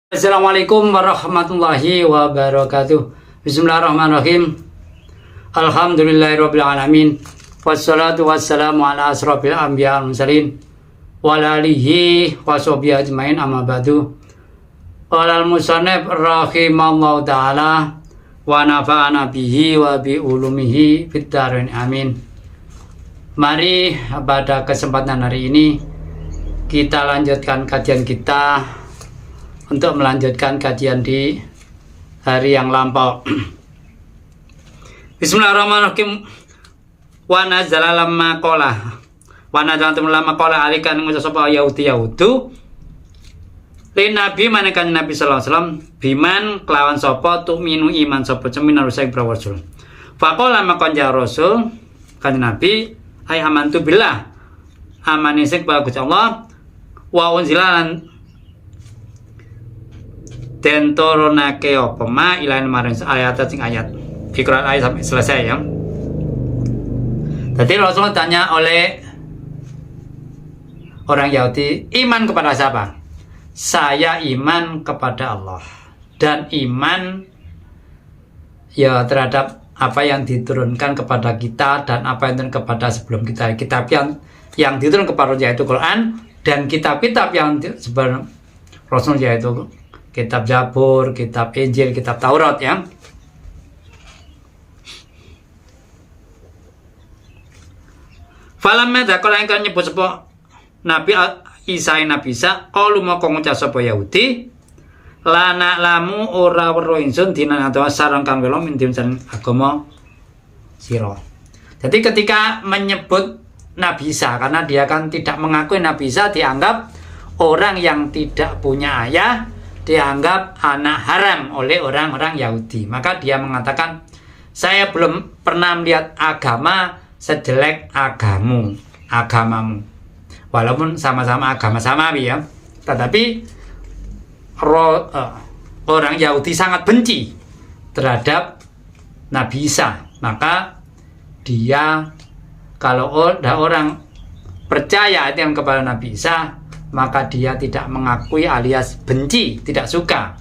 Assalamualaikum warahmatullahi wabarakatuh. Bismillahirrahmanirrahim. Alhamdulillahirabbil alamin. Wassalatu wassalamu ala asrofil anbiya wal mursalin wa ala alihi washabihi ajmain, amma ba'du. Qala al-musannif rahimallahu taala wa nafa'ana bihi wa bi ulumihi fid dharain amin. Mari pada kesempatan hari ini kita lanjutkan kajian kita untuk melanjutkan kajian di hari yang lampau. Bismillahirrahmanirrahim. Wa nazala lamma qala lamma qala alikan ngucap sapa yahudu lin nabi manekan nabi sallallahu alaihi wasallam biman kelawan sapa tu'minu iman sapa cemin rusai rasul. Faqala maka ja rasul kan nabi ay amantu billah amane sing bagus Allah wa unzilan dan turunake apa ma ilahin maring ayat sing ayat fikrat ayat sampai selesai ya. Jadi Rasulullah tanya oleh orang Yahudi, iman kepada siapa? Saya iman kepada Allah dan iman ya terhadap apa yang diturunkan kepada kita dan apa yang diturunkan kepada sebelum kita, kitab yang diturunkan kepada yaitu Quran dan kitab-kitab yang sebelum Rasul yaitu kitab Zabur, kitab Injil, kitab Taurat ya. Falamma dzakara ingkang nyebut sapa Nabi Isa qalu maka ngucap sapa Yahudi lana lamu ora weruh ingsun dinan atawa sareng kang wela mintim agama sira. Jadi ketika menyebut Nabi Isa, karena dia kan tidak mengakui Nabi Isa dianggap orang yang tidak punya ayah, dianggap anak haram oleh orang-orang Yahudi. Maka dia mengatakan, saya belum pernah melihat agama sejelek agamamu. Walaupun sama-sama agama samawi ya, tetapi orang Yahudi sangat benci terhadap Nabi Isa. Maka dia kalau ada orang percaya yang kepada Nabi Isa, maka dia tidak mengakui alias benci, tidak suka.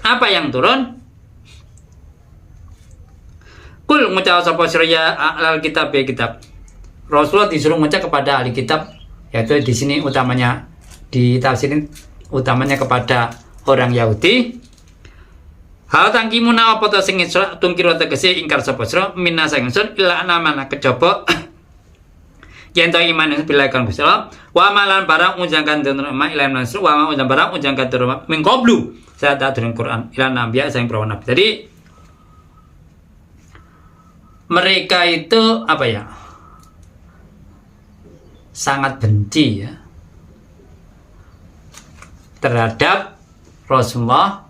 Apa yang turun? Kul ngucap sapa sira ahlul kitab ya kitab. Rasulullah disuruh ngucap kepada ahli kitab, yaitu di sini utamanya di tafsirin utamanya kepada orang Yahudi. Hal tangkimuna apa ta sing tungkira tegese ingkar sapa sira minna sang ingsun illa anamana kejaba yen to iman bila kan Gusti Allah wa malan barang unjangkan terima ilan nasr wa unjang barang unjangkan terima min qablu saya tak dengan Quran ilan nabi sang para nabi. Jadi mereka itu apa ya, sangat benci ya terhadap Rasulullah.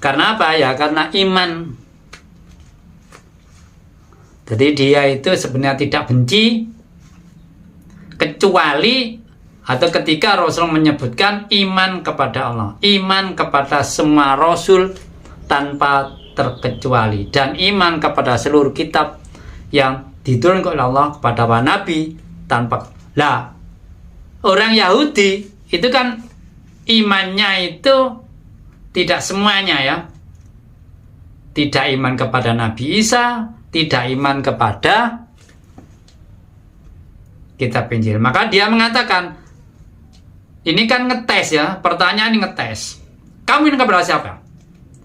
Karena apa ya? Karena iman. Jadi dia itu sebenarnya tidak benci kecuali atau ketika Rasul menyebutkan iman kepada Allah, iman kepada semua Rasul tanpa terkecuali, dan iman kepada seluruh kitab yang diturunkan oleh Allah kepada para nabi tanpa. Lah, orang Yahudi itu kan imannya itu tidak semuanya ya. Tidak iman kepada Nabi Isa, tidak iman kepada kitab Injil. Maka dia mengatakan, ini kan ngetes ya, pertanyaan ini ngetes. Kamu iman kepada siapa?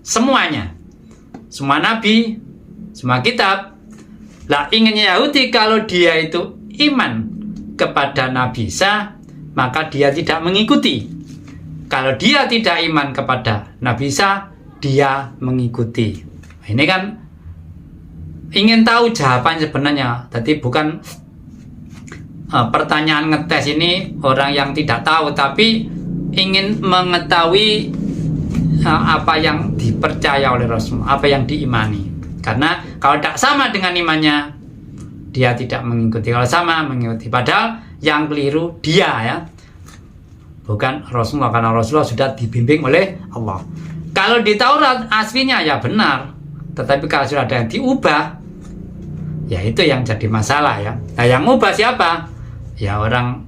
Semuanya. Semua nabi, semua kitab. Lah inginnya Yahudi kalau dia itu iman kepada Nabi Isa, maka dia tidak mengikuti. Kalau dia tidak iman kepada Nabi Isa, dia mengikuti. Ini kan ingin tahu jawaban sebenarnya. Jadi bukan pertanyaan ngetes ini orang yang tidak tahu, tapi ingin mengetahui apa yang dipercaya oleh Rasul, apa yang diimani. Karena kalau tidak sama dengan imannya, dia tidak mengikuti. Kalau sama, mengikuti. Padahal yang keliru dia ya, bukan Rasulullah, karena Rasulullah sudah dibimbing oleh Allah. Kalau di Taurat aslinya ya benar, tetapi kalau sudah ada yang diubah, ya itu yang jadi masalah ya. Nah yang ubah siapa? Ya orang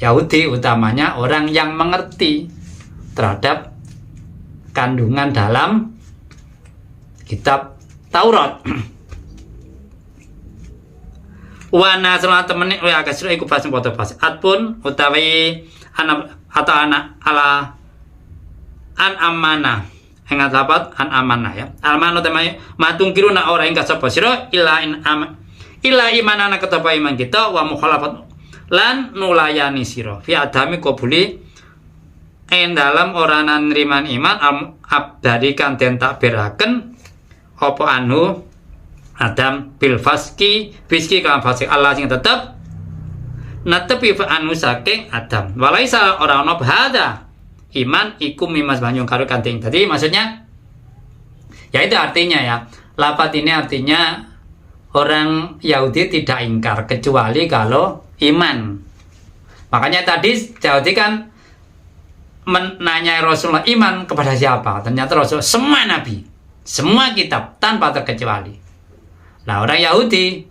Yahudi, utamanya orang yang mengerti terhadap kandungan dalam kitab Taurat. Wa nasrul temene wa kasru iku pas foto pas atpun utawi anak atau anak ala an amana ingat dapat an amanah ya almano temai matung kiruna ora ing kasapa sira illa imanana ketapa iman kita wa mukhalafat lan nulayani sira fi adami qabuli en dalam oranan nriman iman abdari kan den takbiraken apa anu Adam bil fiski kalam fasik Allah sing tetep natepi fa anu saking Adam walaisa ora ana bahada iman iku mimas banyu karo kanting tadi maksudnya ya itu artinya ya lapat ini artinya orang Yahudi tidak ingkar kecuali kalau iman. Makanya tadi Yahudi kan menanyai Rasulullah iman kepada siapa, ternyata Rasul semua nabi semua kitab tanpa terkecuali. Nah orang Yahudi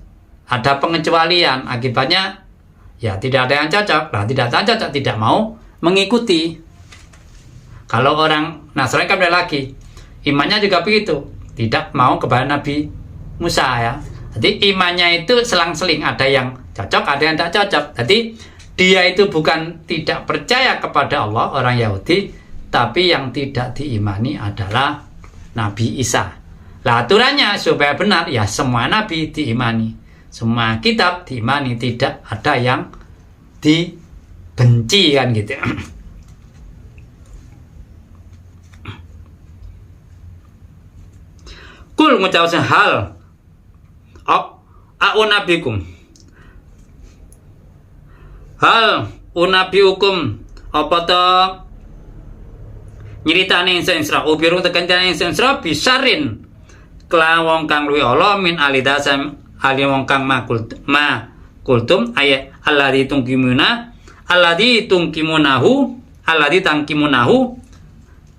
ada pengecualian, akibatnya ya tidak ada yang cocok. Nah tidak cocok, tidak mau mengikuti. Kalau orang Nasrani kan beda lagi, imannya juga begitu, tidak mau kepada Nabi Musa ya. Jadi imannya itu selang-seling, ada yang cocok, ada yang tidak cocok. Jadi dia itu bukan tidak percaya kepada Allah orang Yahudi, tapi yang tidak diimani adalah Nabi Isa. Lah aturannya supaya benar ya semua nabi diimani, semua kitab diimani, tidak ada yang dibenci kan gitu. Kul ngucapkan hal unabikum hal unabiukum apa to nyeritane ingsun Isra ubiru tekan ingsun Isra bisarin kelawong kang luwi Allah min alidasam ali wong kang ma kultum ayat alladzi tangkimunahu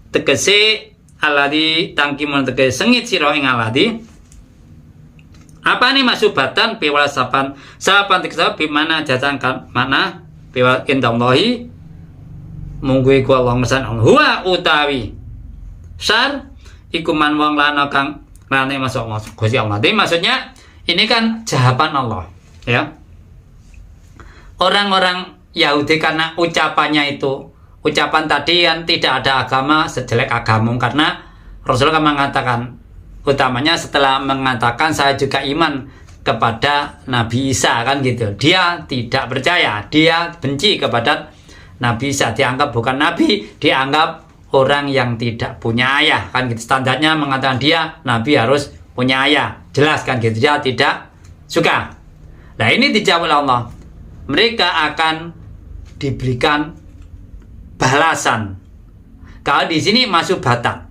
tegese alladzi tangkimun tegese sengit sira ing alladzi apa nih masubatan piwala sapan tegese bi mana jatan kan mana piwal indallahi munggu iku Allah mesan huwa utawi sar iku man wong lana kang nanti masuk Gusti Allah. Jadi maksudnya ini kan jawaban Allah ya. Orang-orang Yahudi karena ucapannya itu ucapan tadi yang tidak ada agama sejelek agamamu, karena Rasulullah kan mengatakan utamanya setelah mengatakan saya juga iman kepada Nabi Isa kan gitu. Dia tidak percaya, dia benci kepada Nabi Isa, dianggap bukan nabi, dianggap orang yang tidak punya ayah kan gitu. Standarnya mengatakan dia nabi harus punya ayah, jelas kan gitu, dia tidak suka. Nah ini dijawab oleh Allah, mereka akan diberikan balasan. Kalau di sini masubatan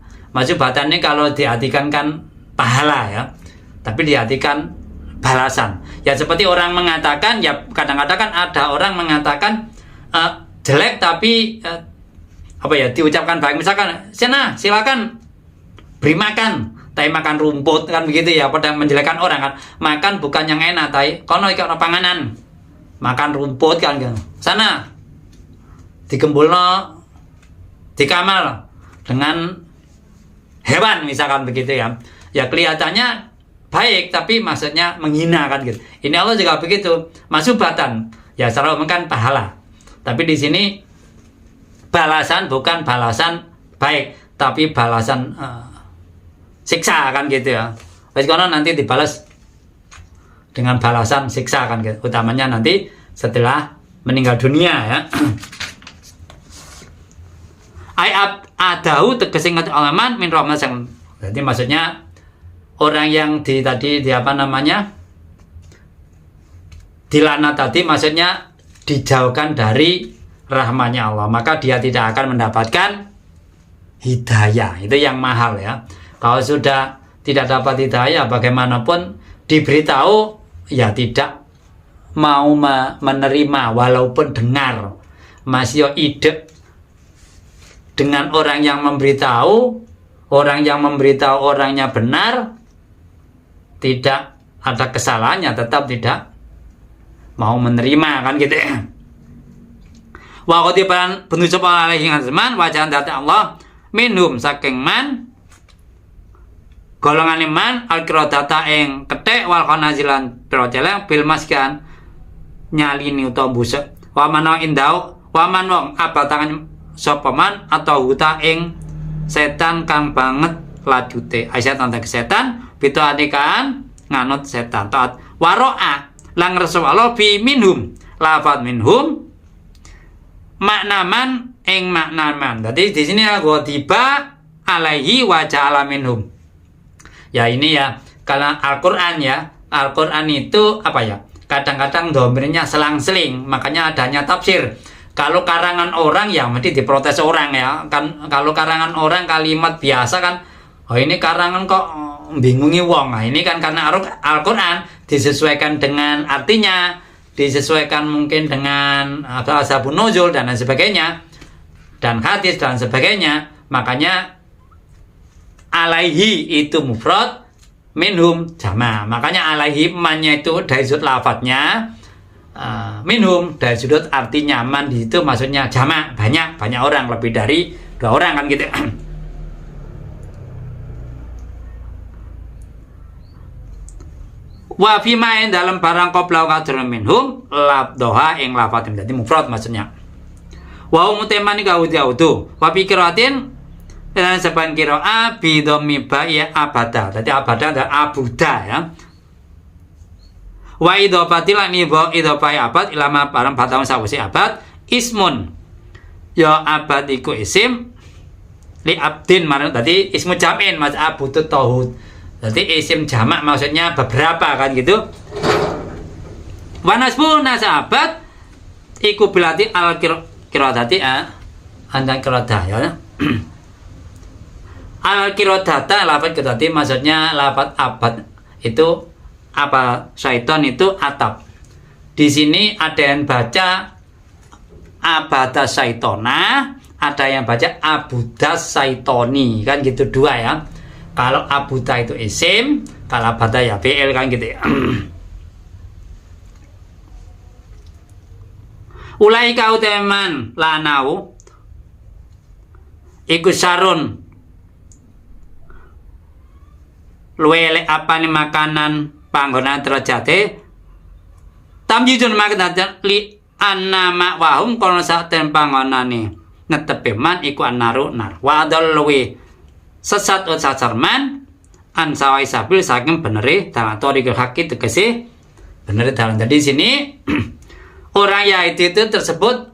ini kalau diartikan kan pahala ya, tapi diartikan balasan ya. Seperti orang mengatakan ya, kadang-kadang kan ada orang mengatakan jelek tapi apa ya diucapkan baik, misalkan sana silakan beri makan tapi makan rumput kan begitu ya, pada menjelekkan orang kan, makan bukan yang enak tapi kono iki ana panganan makan rumput kan sana digembulno dikamal dengan hewan misalkan begitu ya, ya kelihatannya baik tapi maksudnya menghina kan gitu. Ini Allah juga begitu, masubatan ya secara umum kan pahala, tapi di sini balasan bukan balasan baik tapi balasan siksa kan gitu ya. Wes kono nanti dibalas dengan balasan siksa kan gitu. Utamanya nanti setelah meninggal dunia ya. Ayat adahu tegese ngat alaman min rahmat sang. Jadi maksudnya orang yang tadi apa namanya dilaknat tadi maksudnya dijauhkan dari rahmatnya Allah, maka dia tidak akan mendapatkan hidayah. Itu yang mahal ya. Kalau sudah tidak dapat hidayah, bagaimanapun diberitahu ya tidak mau menerima, walaupun dengar masih ide dengan orang yang memberitahu orangnya benar, tidak ada kesalahannya, tetap tidak mau menerima kan gitu ya. Wa qadiban bendu sapa alaihi ngaseman wajan dati Allah minhum saking man golongan iman al-qiradata ing kethek wal khanazilan pira celeng bil maskan nyalini utawa busuk wa man indau wa man wong abatangan sapa man atau huta ing setan kang banget lajute setan tak setan pitu anikaan nganut setan taat waro'a lang resu Allah bi minhum lafat minhum makna man ing makna man. Jadi di sini gua tiba alaihi wa ja'ala minhum. Ya ini ya, karena Al-Qur'an ya. Al-Qur'an itu apa ya? Kadang-kadang domirnya selang-seling, makanya adanya tafsir. Kalau karangan orang ya mesti diprotes orang ya. Kan kalau karangan orang kalimat biasa kan, oh ini karangan kok bingungi wong. Nah, ini kan karena Al-Qur'an disesuaikan dengan artinya, disesuaikan mungkin dengan asbabun nuzul dan lain sebagainya, dan hadis dan sebagainya. Makanya alaihi itu mufrad, minhum jama'. Makanya alaihi man-nya itu dari sudut lafadznya, minhum dari sudut artinya man di situ maksudnya jama', banyak orang, lebih dari 2 orang kan gitu. Wa fi ma'in dalam barang qabla kadrun minhum labdoha ing lafadz jadi mufrad maksudnya. Wa umuteman ka udu wa fi qiraatin dan sepan qira'a bi dhammi ba'i abada. Jadi abada ada abuda ya. Wa idhofati lan idhofai abad ilama barang batang sawise abad ismun. Ya abad iku isim li abdin marang tadi ismu jam'in mas abudut tauhid. Jadi isim jamak maksudnya beberapa kan gitu. Wanasbu nasabat iku bilati al qiradati andan qiradah ya. Al qiradata lafaz qiradati maksudnya lafaz abad itu apa syaiton itu atap. Di sini ada yang baca abada syaitona, ada yang baca abudas syaitoni kan gitu 2 ya. Kalau abuda itu isim, kalau abada ya fi'il kan gitu ya. Ulai kau teman lanau iku sarun luwele apa nih makanan panggonan derajate tamjidun makan li annama wahum kono sak ten panggonane netepe man iku annaru nar wa adal luwe sesat ut sacerman an sawai sabil saking beneri dalam thoriqul haqqi tegese beneri dalam. Jadi sini orang Yahudi itu tersebut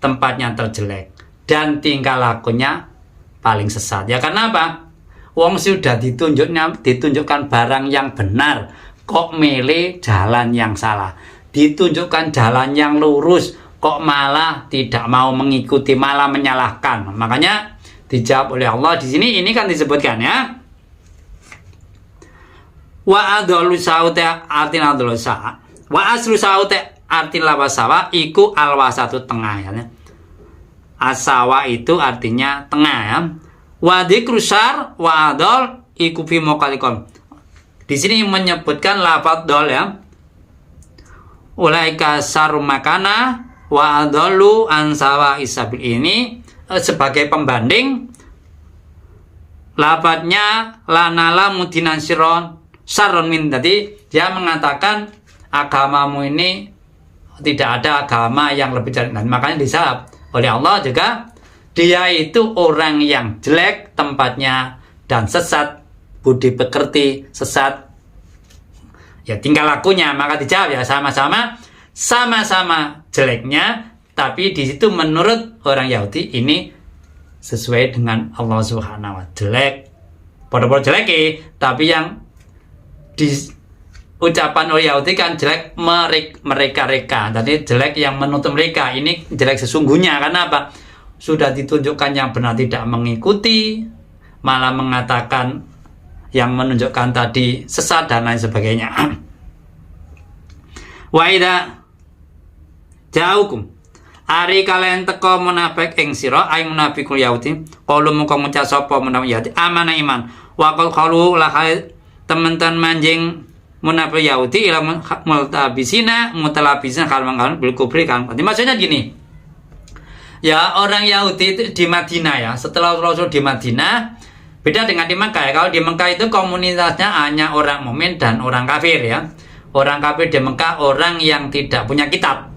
tempatnya terjelek dan tingkah lakunya paling sesat. Ya karena apa? Wong sudah ditunjukkan barang yang benar, kok milih jalan yang salah. Ditunjukkan jalan yang lurus, kok malah tidak mau mengikuti, malah menyalahkan. Makanya dijawab oleh Allah di sini ini kan disebutkan ya. Wa adlu saute artin adlu sa. Wa aslu saute artin lawasawa iku alwasatu tengah ya. Asawa itu artinya tengah ya. Wa dzikrusar wa adol iku fi mokalikom. Di sini menyebutkan lafaz dol ya. Ulaika sarum makana wa adolu ansawa isabil ini sebagai pembanding lafadznya lanala mudinan saron min. Tadi dia mengatakan agamamu ini tidak ada agama yang lebih jelek. Makanya dijawab oleh Allah juga dia itu orang yang jelek tempatnya dan sesat budi pekerti sesat ya tingkah lakunya. Maka dijawab ya sama-sama jeleknya, tapi di situ menurut orang Yahudi ini sesuai dengan Allah Subhanahu wa jelek. Pada-pada jelek tapi yang diucapan oleh Yahudi kan jelek mereka. Tadi jelek yang menutup mereka. Ini jelek sesungguhnya karena apa? Sudah ditunjukkan yang benar tidak mengikuti, malah mengatakan yang menunjukkan tadi sesat dan lain sebagainya. Wa idza jaukum ari kalian teko munafik ing sira ay munafikul Yahudi qalu mung ngucap sapa munafik Yahudi amana iman wa qalu la teman-teman manjing munafik Yahudi ila mutalabisina bil kufri kan. Maksudnya gini, Ya orang Yahudi itu di Madinah ya. Setelah Rasul di Madinah, beda dengan di Mekah ya. Kalau di Mekah itu komunitasnya hanya orang mukmin dan orang kafir ya. Orang kafir di Mekah orang yang tidak punya kitab.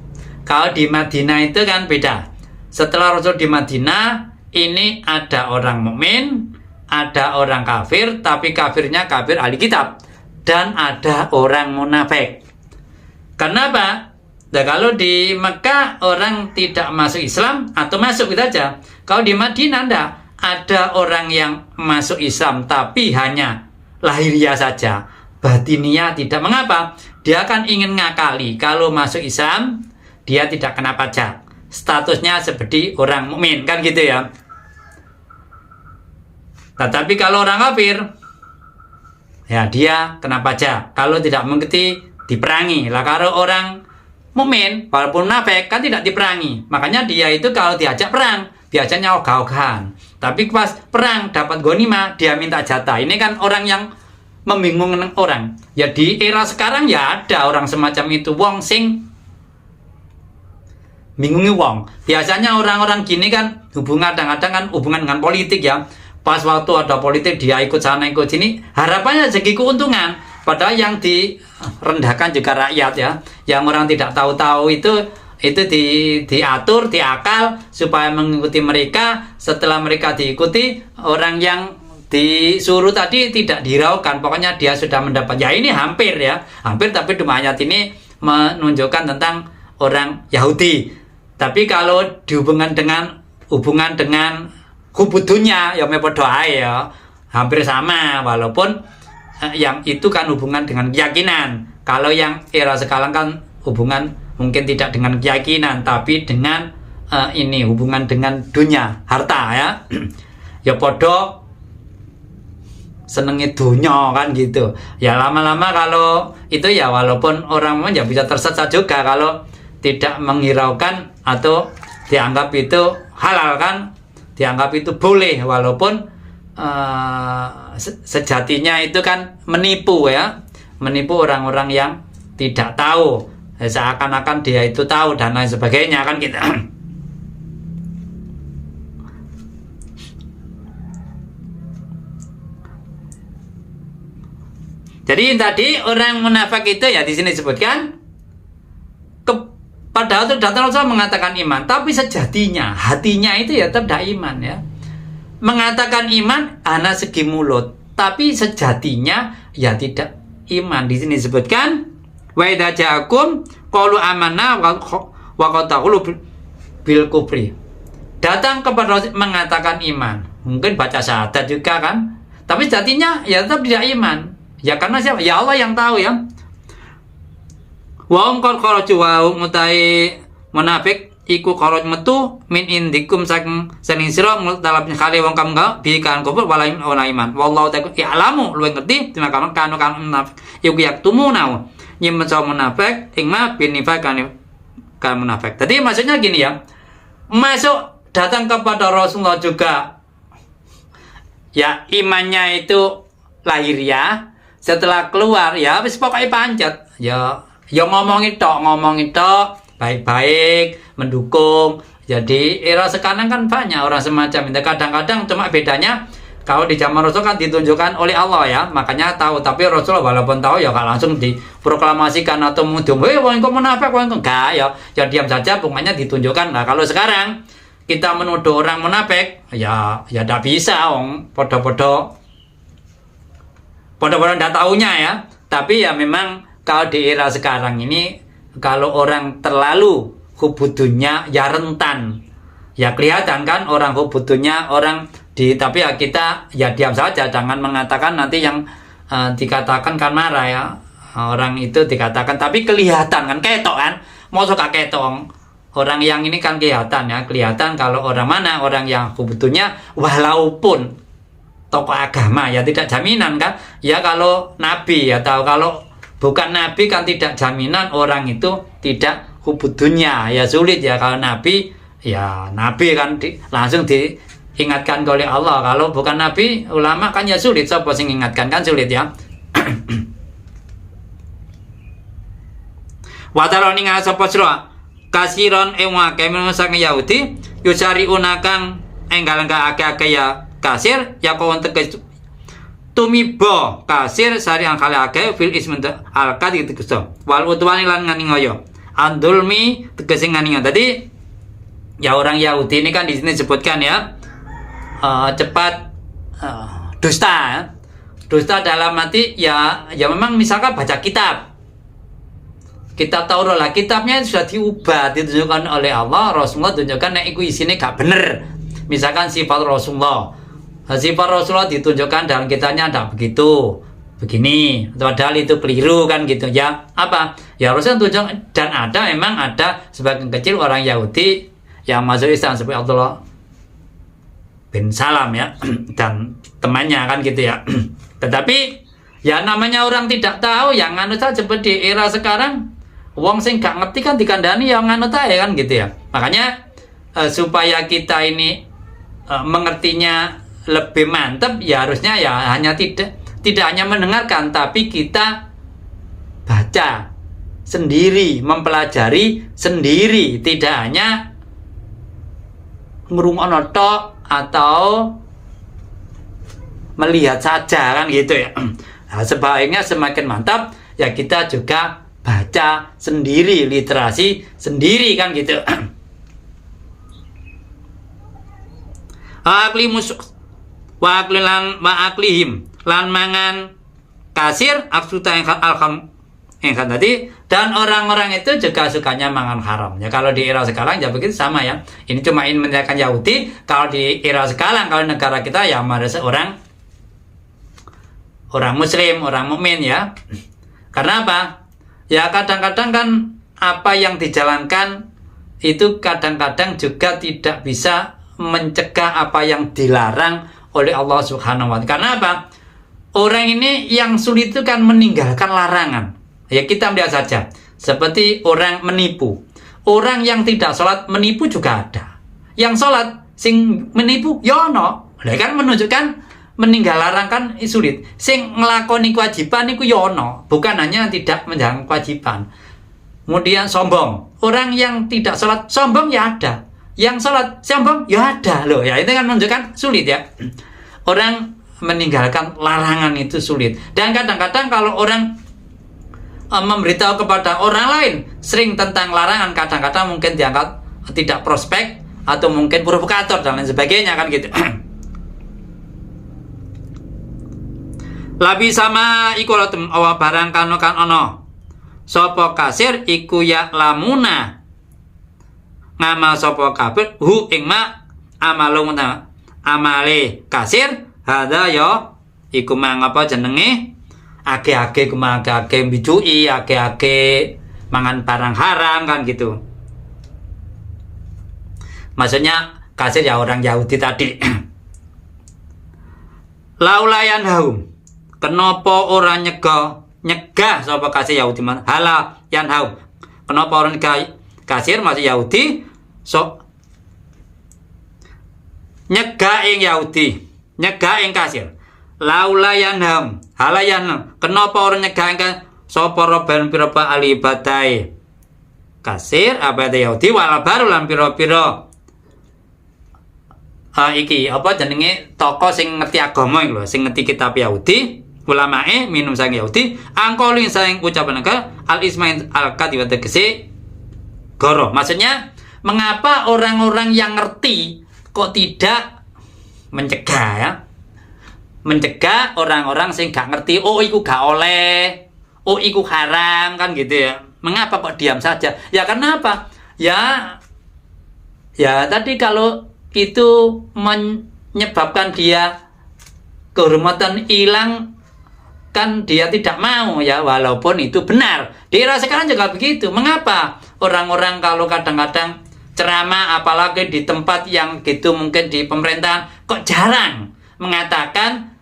Kalau di Madinah itu kan beda. Setelah Rasul di Madinah, ini ada orang mukmin, ada orang kafir, tapi kafirnya kafir ahli kitab, dan ada orang munafik. Kenapa? Nah, kalau di Mekah orang tidak masuk Islam atau masuk gitu aja. Kalau di Madinah enggak, ada orang yang masuk Islam tapi hanya lahiriah saja, batiniah tidak. Mengapa? Dia akan ingin ngakali. Kalau masuk Islam dia tidak kena pajak, statusnya seperti orang mukmin kan gitu ya. Nah, tapi kalau orang kafir ya dia kena pajak. Kalau tidak mengerti diperangi. Lah kalau orang mukmin walaupun munafik kan tidak diperangi. Makanya dia itu kalau diajak perang, diajaknya ogah-ogahan. Tapi pas perang dapat ghanimah, dia minta jatah. Ini kan orang yang membingungkan orang. Ya di era sekarang ya ada orang semacam itu, wong sing bingungi wong. Biasanya orang-orang gini kan hubungan kadang-kadang kan hubungan dengan politik ya. Pas waktu ada politik dia ikut sana ikut sini, harapannya segi keuntungan. Padahal yang direndahkan juga rakyat ya. Yang orang tidak tahu-tahu itu diatur, diakal supaya mengikuti mereka. Setelah mereka diikuti, orang yang disuruh tadi tidak diraukan. Pokoknya dia sudah mendapat. Ya ini hampir ya. Hampir, tapi di ayat ini menunjukkan tentang orang Yahudi. Tapi kalau dihubungkan dengan kubutunya ya mepodoh ya. Hampir sama walaupun yang itu kan hubungan dengan keyakinan. Kalau yang era sekarang kan hubungan mungkin tidak dengan keyakinan, tapi dengan ini hubungan dengan dunia, harta ya. Ya podo senengi dunia kan gitu. Ya lama-lama kalau itu ya walaupun orang ya bisa tersesat juga kalau tidak menghiraukan atau dianggap itu halal kan, dianggap itu boleh walaupun sejatinya itu kan menipu ya, menipu orang-orang yang tidak tahu, seakan-akan dia itu tahu dan lain sebagainya kan gitu. Jadi tadi orang munafik itu ya di sini disebutkan padahal itu datang Rasul mengatakan iman, tapi sejatinya hatinya itu ya tidak iman ya. Mengatakan iman hanya segi mulut, tapi sejatinya ya tidak iman. Di sini disebutkan wa idza ja'akum qalu amanna wa qad taqulu bil kufri. Datang kepada mengatakan iman, mungkin baca syahadat juga kan, tapi sejatinya ya tetap tidak iman. Ya karena siapa? Ya Allah yang tahu ya. Wa hum qad kharaju wa hum mutai munafik iku kharaj metu min indikum saking sira dalem kali wong kam ga bi kan kufur walaim ona iman. Wallahu ta'ala ya'lamu luwih ngerti dina kan munafik iku yak tumuna nyimpen sa munafik ing ma binifak kan munafik. Jadi maksudnya gini ya. Masuk datang kepada Rasulullah juga ya imannya itu lahiriah, setelah keluar ya wis pokoke pancet ya ngomongin tok baik-baik, mendukung. Jadi era sekarang kan banyak orang semacam itu. Kadang-kadang cuma bedanya kalau di zaman Rasul kan ditunjukkan oleh Allah ya, makanya tahu. Tapi Rasul walaupun tahu ya gak langsung diproklamasikan atau mudum, wong kok munafik, wong kok enggak ya diam saja, pokoknya ditunjukkan. Nah kalau sekarang kita menuduh orang munafik ya tidak bisa, podo-podo enggak taunya ya. Tapi ya memang kalau di era sekarang ini kalau orang terlalu hubudunya ya rentan. Ya kelihatan kan orang hubudunya orang tapi ya kita ya diam saja, jangan mengatakan nanti yang dikatakan kan marah ya. Orang itu dikatakan tapi kelihatan kan ketok kan. Mau suka ketok. Orang yang ini kan kelihatan ya, kelihatan kalau orang mana orang yang hubudunya walaupun tokoh agama ya tidak jaminan kan. Ya kalau nabi ya tahu, kalau bukan nabi kan tidak jaminan orang itu tidak hubudunya ya sulit ya. Kalau nabi ya nabi kan langsung diingatkan oleh Allah. Kalau bukan nabi ulama kan ya sulit, siapa sing ingatkan kan sulit ya. Wataro ningal sapa sira kasiron ing akeh saking Yahudi yusariuna kang enggal ake-ake ya kasir ya kawan tegas tumiba kasir sari angkale ake fil ismi alkat itu keso wal utwani lan ngani ngoyo andulmi tegese ngani ngoyo. Tadi ya orang Yahudi ini kan di sini disebutkan ya cepat dusta ya. Dusta dalam arti ya memang misalkan baca kitab Taurat lah, kitabnya sudah diubah, ditunjukkan oleh Allah, Rasulullah tunjukkan nek iku isine gak bener. Misalkan sifat Rasulullah ditunjukkan dalam kitabnya tidak begitu, begini, padahal itu keliru kan gitu ya. Apa? Ya Rasulullah tunjuk, dan memang ada sebagian kecil orang Yahudi yang masuk Islam seperti Abdullah bin Salam ya dan temannya kan gitu ya. Tetapi ya namanya orang tidak tahu, yang anu saja seperti di era sekarang. Wong sing gak ngerti kan dikandani yang nganut ae kan gitu ya. Makanya supaya kita ini mengertinya lebih mantap ya harusnya ya hanya tidak hanya mendengarkan tapi kita baca sendiri, mempelajari sendiri, tidak hanya ngrungokno tok atau melihat saja kan gitu ya. Nah, sebaiknya semakin mantap ya kita juga baca sendiri, literasi sendiri kan gitu. Akli musuk wa aklihim lan mangan kasir aksuta yang alham yang tadi, dan orang-orang itu juga sukanya mangan haram ya. Kalau di era sekarang ya begitu sama ya. Ini cuma ingin menjelaskan Yahudi. Kalau di era sekarang, kalau negara kita ya ada seorang muslim, orang mukmin ya. Karena apa? Ya kadang-kadang kan apa yang dijalankan itu kadang-kadang juga tidak bisa mencegah apa yang dilarang oleh Allah Subhanahu wa Ta'ala. Karena apa? Orang ini yang sulit itu kan meninggalkan larangan. Ya kita melihat saja. Seperti orang menipu. Orang yang tidak sholat menipu juga ada. Yang sholat sing menipu ya ono. Nah, kan menunjukkan meninggal larang kan sulit. Sing ngelakoni kewajiban itu ya ono. Bukan hanya tidak menjalankan kewajiban. Kemudian sombong. Orang yang tidak sholat sombong ya ada. Yang sholat sombong ya ada loh. Ya itu kan menunjukkan sulit ya. Orang meninggalkan larangan itu sulit. Dan kadang-kadang kalau orang memberitahu kepada orang lain sering tentang larangan, kadang-kadang mungkin dianggap tidak prospek atau mungkin provokator dan lain sebagainya kan gitu. Labi sama iku latem awa barang kano kan ono sapa kasir iku ya lamuna ngamal sapa kabeh hu ing ma amalung amale kasir hada yo iku mangapa jenenge ake-ake ake mbicui, ake-ake mangan barang haram kan gitu. Maksudnya kasir ya orang Yahudi tadi. Laulayan haum. Kenapa orang nyegah sapa kasir Yahudi man? Hala yan haum. Kenapa orang kasir masih Yahudi nyegah ing Yahudi, nyegah ing kasir. Laulayan haum. Halayan kenapa orang nyegah sapa roban pira-pira ali ibadai kasir abade Yahudi wala baru lan pira-pira iki apa jenenge tokoh sing ngerti agama iki lho, sing ngerti kitab Yahudi, ulamae minum sang Yahudi angkolin sang ucapan al ismail al katiwa tegese goro. Maksudnya mengapa orang-orang yang ngerti kok tidak mencegah ya? Mencegah orang-orang sing gak ngerti, oh iku gak oleh, oh iku haram kan gitu ya. Mengapa kok diam saja? Ya karena apa? Ya tadi kalau itu menyebabkan dia kehormatan hilang kan dia tidak mau ya, walaupun itu benar. Di era sekarang juga begitu. Mengapa orang-orang kalau kadang-kadang ceramah apalagi di tempat yang gitu mungkin di pemerintahan kok jarang mengatakan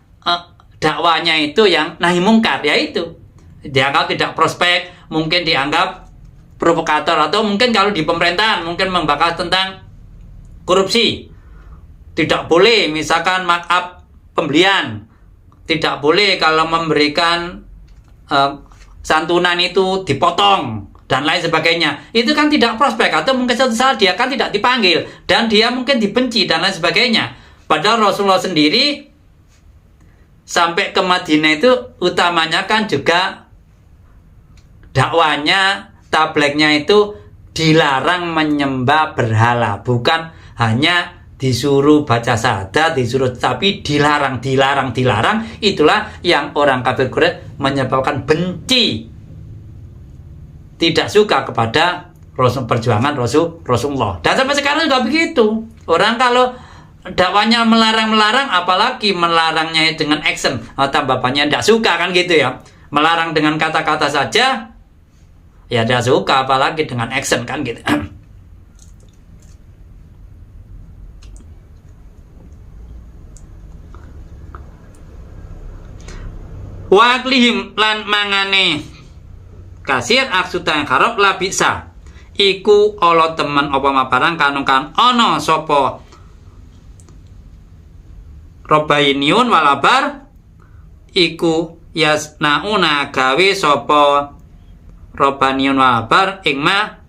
dakwanya itu yang nahi mungkar, yaitu dianggap tidak prospek, mungkin dianggap provokator, atau mungkin kalau di pemerintahan mungkin membahas tentang korupsi. Tidak boleh misalkan markup pembelian, tidak boleh kalau memberikan santunan itu dipotong dan lain sebagainya. Itu kan tidak prospek, atau mungkin suatu saat dia kan tidak dipanggil dan dia mungkin dibenci dan lain sebagainya. Padahal Rasulullah sendiri sampai ke Madinah itu utamanya kan juga dakwanya, tablignya itu dilarang menyembah berhala, bukan hanya disuruh baca syahadat, disuruh, tapi dilarang. Itulah yang orang kafir Quraisy menyebabkan benci, tidak suka kepada perjuangan Rasulullah. Dan sampai sekarang juga begitu. Orang kalau dakwanya melarang, apalagi melarangnya dengan action, atau bapaknya tidak suka kan gitu ya. Melarang dengan kata-kata saja, ya tidak suka, apalagi dengan action kan gitu. Waklihim lan mangane kasir aksuta yang harap la bisa iku olo temen apa mabarang kanung kan ono sopo robainiun walabar iku yasnauna gawe sopo robaniun walabar ingma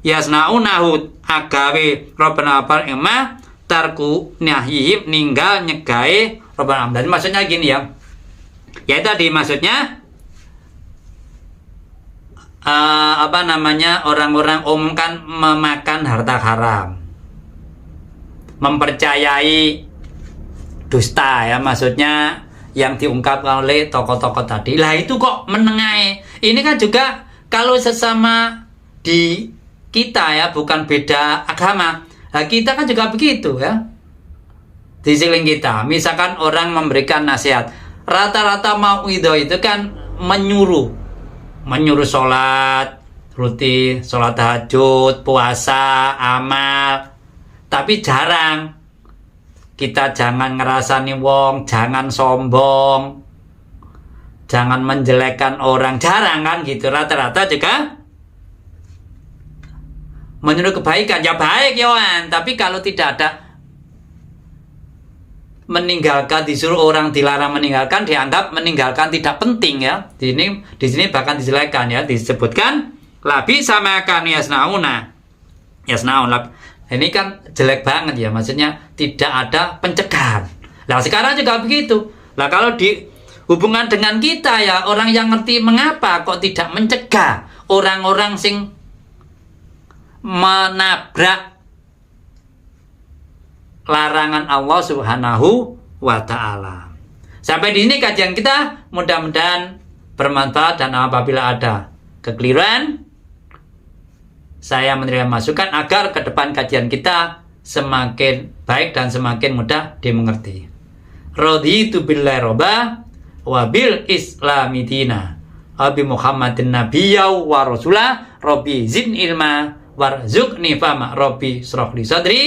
yasnaunahud agawe robana walabar ingma tarku nahyihim ninggal nyegai robana. Jadi maksudnya gini ya. Ya tadi maksudnya orang-orang umum kan memakan harta haram, mempercayai dusta ya, maksudnya yang diungkapkan oleh tokoh-tokoh tadi. Lah itu kok menengahi. Ini kan juga kalau sesama di kita ya, bukan beda agama. Nah, kita kan juga begitu ya. Di sekeliling kita, misalkan orang memberikan nasihat, rata-rata mauidhah itu kan menyuruh sholat rutin, sholat tahajud, puasa, amal, tapi jarang kita jangan ngerasani wong, jangan sombong, jangan menjelekkan orang, jarang kan gitu. Rata-rata juga menyuruh kebaikan, ya baik ya, tapi kalau tidak ada meninggalkan, disuruh orang dilarang meninggalkan, dianggap meninggalkan tidak penting ya. Di sini bahkan dijelekan ya, disebutkan labi sama kan yasnaun. Ini kan jelek banget ya, maksudnya tidak ada pencegahan. Nah sekarang juga begitu. Lah kalau di hubungan dengan kita ya, orang yang ngerti mengapa kok tidak mencegah orang-orang sing menabrak larangan Allah Subhanahu wa ta'ala. Sampai di sini kajian kita, mudah-mudahan bermanfaat, dan apabila ada kekeliruan saya menerima masukan agar ke depan kajian kita semakin baik dan semakin mudah dimengerti. Raditu billahi robba wa bil islami dina wa bi Muhammadin nabiyya wa rasulah rabbi zidni ilma warzuqni fahma rabbi shrah li sadri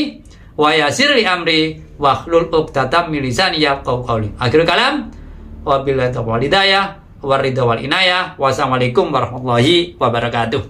wa yasir li amri wa hlul 'uqdatam min lisani yafqahu qawli. Akhirul kalam wa billahi taufiq wal hidayah wa ridha wal inayah. Wassalamualaikum warahmatullahi wabarakatuh.